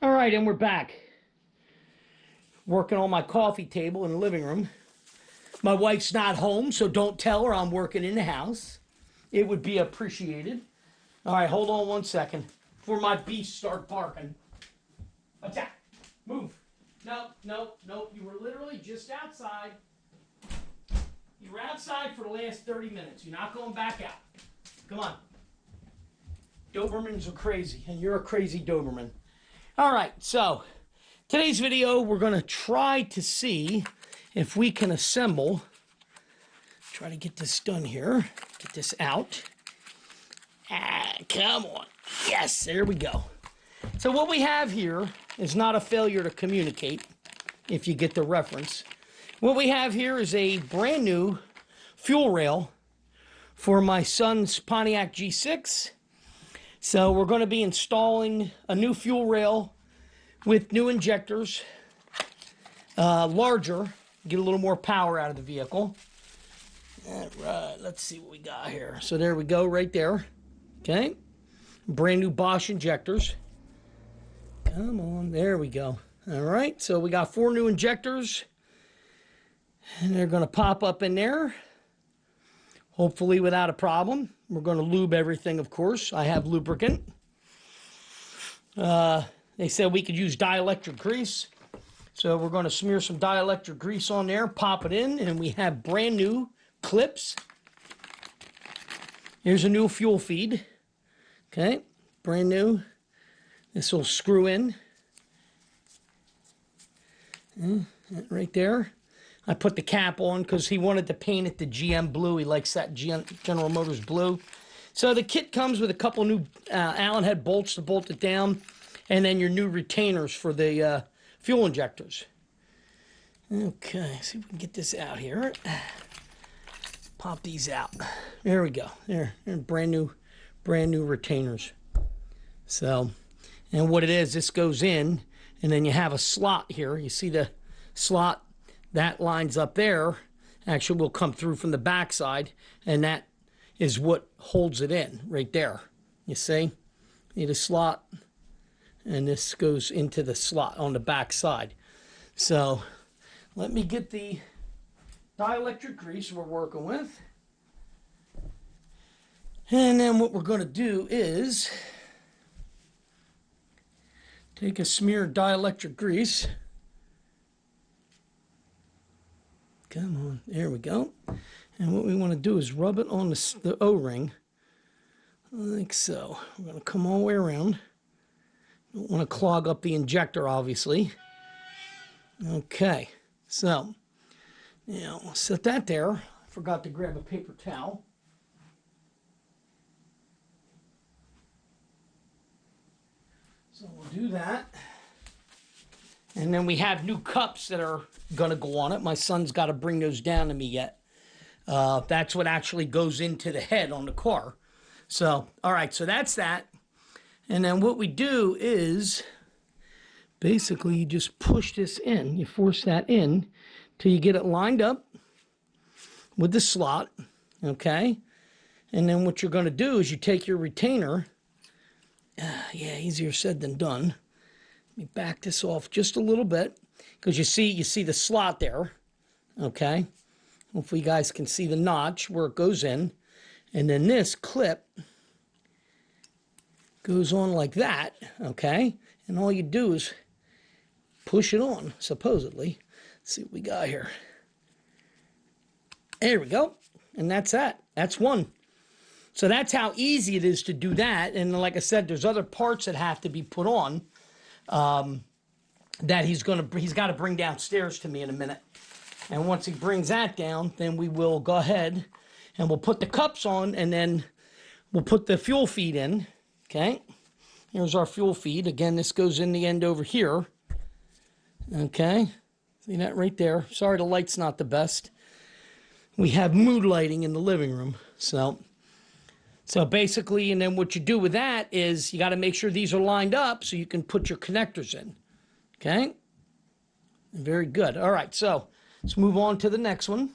All right, and we're back. Working on my coffee table in the living room. My wife's not home, so don't tell her I'm working in the house. It would be appreciated. All right, hold on 1 second before my beasts start barking. Attack! Move! Nope, nope, nope. You were literally just outside. You were outside for the last 30 minutes. You're not going back out. Come on. Dobermans are crazy, and you're a crazy Doberman. All right, so today's video, we're going to try to see if we can assemble. Try to get this done here. Get this out. Ah, come on. Yes, there we go. So what we have here is not a failure to communicate, if you get the reference. What we have here is a brand new fuel rail for my son's Pontiac G6. So we're going to be installing a new fuel rail with new injectors, larger, get a little more power out of the vehicle. All right, let's see what we got here. So there we go, right there. Okay, brand new Bosch injectors. Come on, there we go. All right, so we got 4 new injectors, and they're going to pop up in there, hopefully without a problem. We're going to lube everything, of course. I have lubricant. They said we could use dielectric grease, so we're going to smear some dielectric grease on there, pop it in, and we have brand new clips. Here's a new fuel feed. Okay, brand new. This will screw in. Right there. I put the cap on because he wanted to paint it the GM blue. He likes that General Motors blue. So the kit comes with a couple new Allen head bolts to bolt it down, and then your new retainers for the fuel injectors. Okay, see if we can get this out here. Pop these out. There we go. There, brand new retainers. So, and what it is, this goes in, and then you have a slot here. You see the slot that lines up there. Actually, will come through from the back side, and that is what holds it in right there. You see, need a slot, and this goes into the slot on the back side. So, let me get the dielectric grease we're working with. And then what we're going to do is take a smear of dielectric grease. Come on, there we go. And what we want to do is rub it on the O-ring, like so. We're going to come all the way around. Don't want to clog up the injector, obviously. Okay, so now we'll set that there. I forgot to grab a paper towel. So we'll do that. And then we have new cups that are going to go on it. My son's got to bring those down to me yet. That's what actually goes into the head on the car. So, all right, so that's that. And then what we do is basically you just push this in. You force that in till you get it lined up with the slot, okay? And then what you're going to do is you take your retainer. Yeah, easier said than done. Let me back this off just a little bit, because you see the slot there, okay? Hopefully you guys can see the notch where it goes in. And then this clip goes on like that, okay? And all you do is push it on, supposedly. Let's see what we got here. There we go. And that's that. That's one. So that's how easy it is to do that. And like I said, there's other parts that have to be put on that he's got to bring downstairs to me in a minute. And once he brings that down, then we will go ahead and we'll put the cups on, and then we'll put the fuel feed in. Okay. Here's our fuel feed. Again, this goes in the end over here. Okay. See that right there? Sorry, the light's not the best. We have mood lighting in the living room. So basically, and then what you do with that is you got to make sure these are lined up so you can put your connectors in. Okay? Very good. All right, so let's move on to the next one.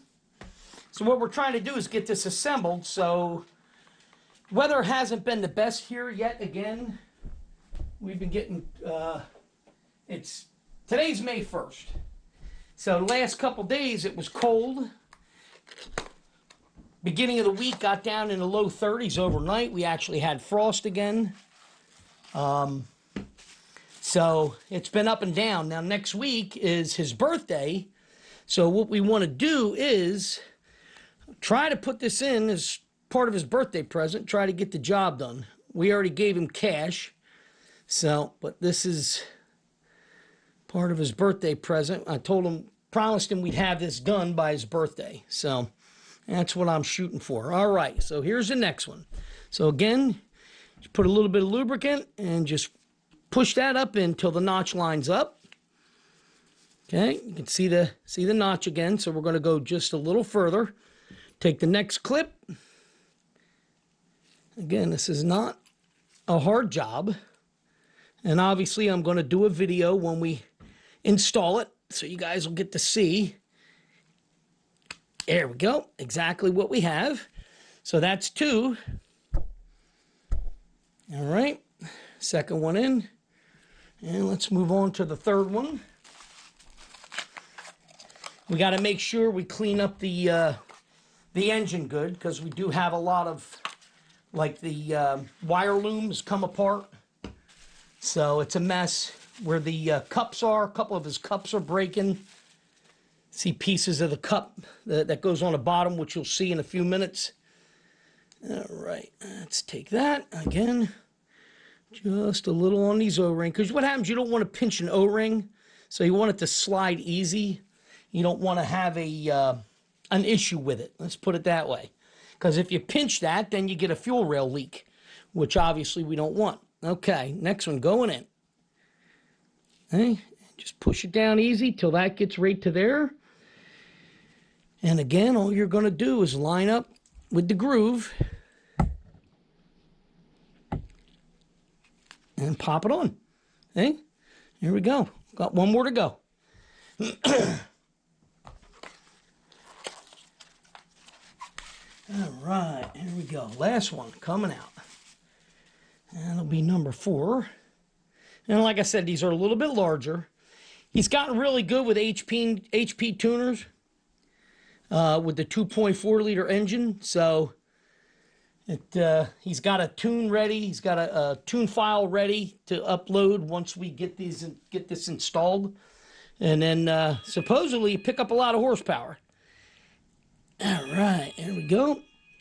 So what we're trying to do is get this assembled. So weather hasn't been the best here yet again. We've been getting Today's May 1st. So the last couple days it was cold. Beginning of the week got down in the low 30s overnight. We actually had frost again. So it's been up and down. Now next week is his birthday. So what we want to do is try to put this in as part of his birthday present. Try to get the job done. We already gave him cash. So, but this is part of his birthday present. I promised him we'd have this done by his birthday. So that's what I'm shooting for. All right, so here's the next one. So again, just put a little bit of lubricant and just push that up until the notch lines up. Okay, you can see the notch again. So we're going to go just a little further. Take the next clip. Again, this is not a hard job. And obviously I'm going to do a video when we install it so you guys will get to see. There we go. Exactly what we have. So that's 2. All right. Second one in. And let's move on to the third one. We got to make sure we clean up the engine good, because we do have a lot of, like, the wire looms come apart. So it's a mess where the cups are. A couple of his cups are breaking. See pieces of the cup that goes on the bottom, which you'll see in a few minutes. All right, let's take that again. Just a little on these O-rings, because what happens, you don't want to pinch an O-ring, so you want it to slide easy. You don't want to have an issue with it. Let's put it that way. Because if you pinch that, then you get a fuel rail leak, which obviously we don't want. Okay, next one going in. Okay, just push it down easy till that gets right to there. And again, all you're going to do is line up with the groove and pop it on. Okay, here we go. Got one more to go. All right, here we go. Last one coming out. That'll be number 4. And like I said, these are a little bit larger. He's gotten really good with HP tuners with the 2.4 liter engine. So he's got a tune ready. He's got a tune file ready to upload once we get this installed. And then supposedly pick up a lot of horsepower. All right, here we go.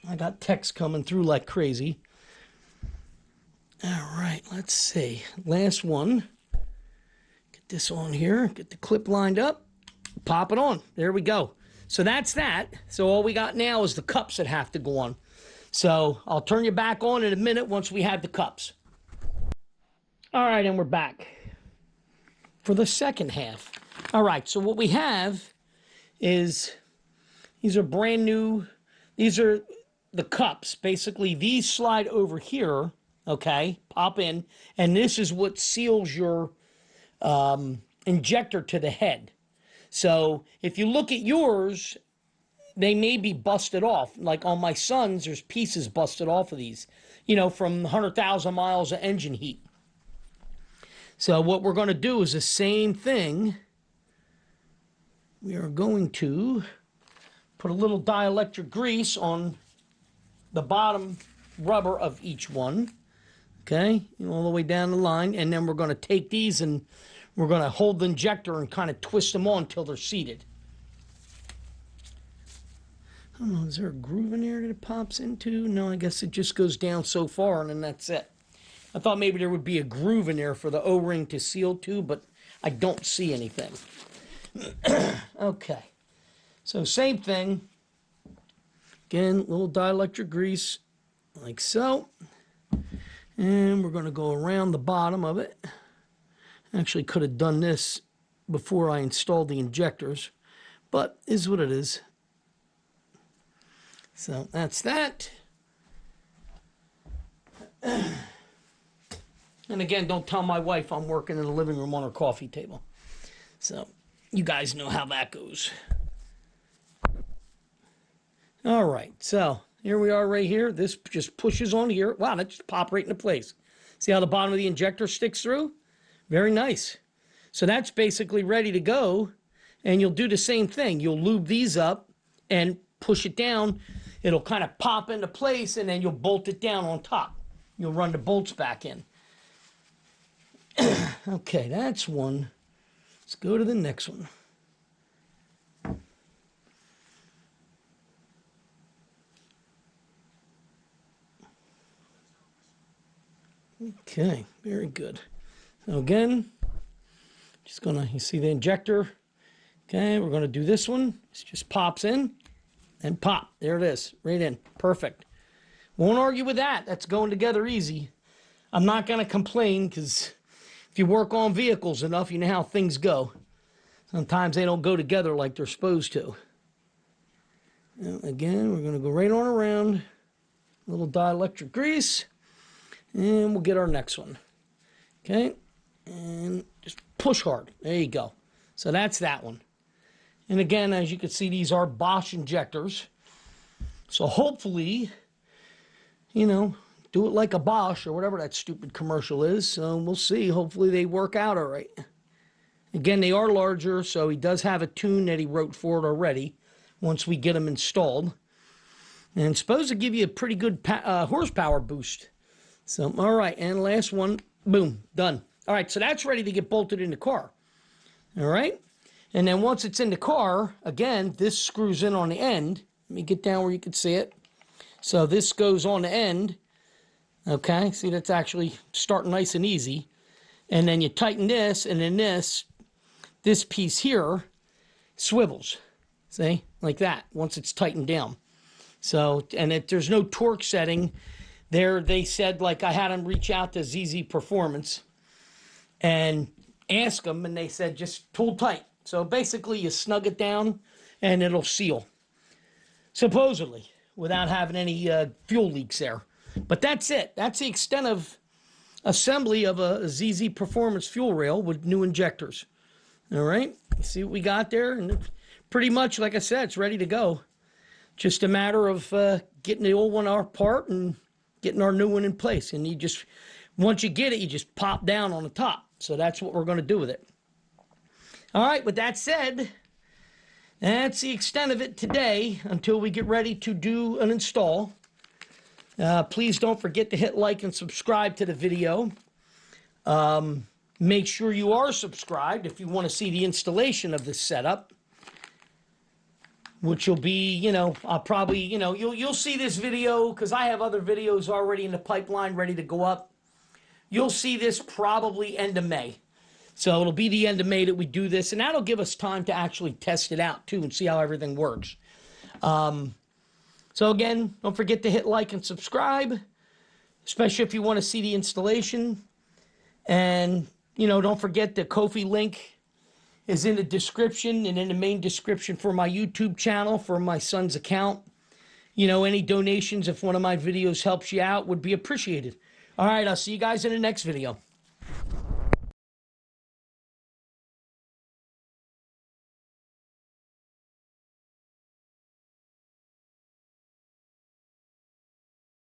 I got text coming through like crazy. All right, let's see. Last one. Get this on here. Get the clip lined up. Pop it on. There we go. So that's that. So all we got now is the cups that have to go on. So I'll turn you back on in a minute once we have the cups. All right, and we're back for the second half. All right, so what we have is, these are brand new. These are the cups. Basically, these slide over here. Okay, pop in, and this is what seals your injector to the head. So if you look at yours, they may be busted off. Like on my son's, there's pieces busted off of these, you know, from 100,000 miles of engine heat. So what we're going to do is the same thing. We are going to put a little dielectric grease on the bottom rubber of each one. Okay, all the way down the line, and then we're going to take these and we're going to hold the injector and kind of twist them on until they're seated. I don't know, is there a groove in there that it pops into? No, I guess it just goes down so far and then that's it. I thought maybe there would be a groove in there for the O-ring to seal to, but I don't see anything. Okay, so same thing. Again, little dielectric grease, like so. And we're going to go around the bottom of it. Actually could have done this before I installed the injectors, but is what it is. So that's that. And again, don't tell my wife I'm working in the living room on her coffee table. So you guys know how that goes. All right, so here we are right here. This just pushes on here. Wow, that just popped right into place. See how the bottom of the injector sticks through? Very nice. So that's basically ready to go. And you'll do the same thing. You'll lube these up and push it down. It'll kind of pop into place, and then you'll bolt it down on top. You'll run the bolts back in. Okay, that's one. Let's go to the next one. Okay, very good. So again, just gonna, you see the injector. Okay, we're gonna do this one. It just pops in and pop. There it is, right in. Perfect. Won't argue with that. That's going together easy. I'm not gonna complain, because if you work on vehicles enough, you know how things go. Sometimes they don't go together like they're supposed to. Now, again, we're gonna go right on around. A little dielectric grease. And we'll get our next one. Okay, and just push hard. There you go. So that's that one. And again, as you can see, these are Bosch injectors. So hopefully, you know, do it like a Bosch or whatever that stupid commercial is. So we'll see. Hopefully they work out all right. Again, they are larger, so he does have a tune that he wrote for it already once we get them installed. And it's supposed to give you a pretty good horsepower boost. So, all right, and last one, boom, done. All right, so that's ready to get bolted in the car. All right, and then once it's in the car, again, this screws in on the end. Let me get down where you can see it. So this goes on the end. Okay, see, that's actually starting nice and easy. And then you tighten this, and then this piece here swivels. See, like that, once it's tightened down. So, and there's no torque setting. There, they said, like, I had them reach out to ZZ Performance and ask them, and they said just pull tight. So basically you snug it down and it'll seal, supposedly, without having any fuel leaks there. But that's it. That's the extent of assembly of a ZZ Performance fuel rail with new injectors. All right, see what we got there, and pretty much, like I said, it's ready to go. Just a matter of getting the old one apart and getting our new one in place. And you just, once you get it, you just pop down on the top. So that's what we're going to do with it. All right, with that said, that's the extent of it today until we get ready to do an install. Please don't forget to hit like and subscribe to the video. Make sure you are subscribed if you want to see the installation of this setup, which will be, you know, I'll probably, you know, you'll see this video because I have other videos already in the pipeline ready to go up. You'll see this probably end of May. So it'll be the end of May that we do this, and that'll give us time to actually test it out too and see how everything works. So again, don't forget to hit like and subscribe, especially if you want to see the installation. And, you know, don't forget the Ko-fi link is in the description and in the main description for my YouTube channel for my son's account. You know, any donations, if one of my videos helps you out, would be appreciated. All right, I'll see you guys in the next video.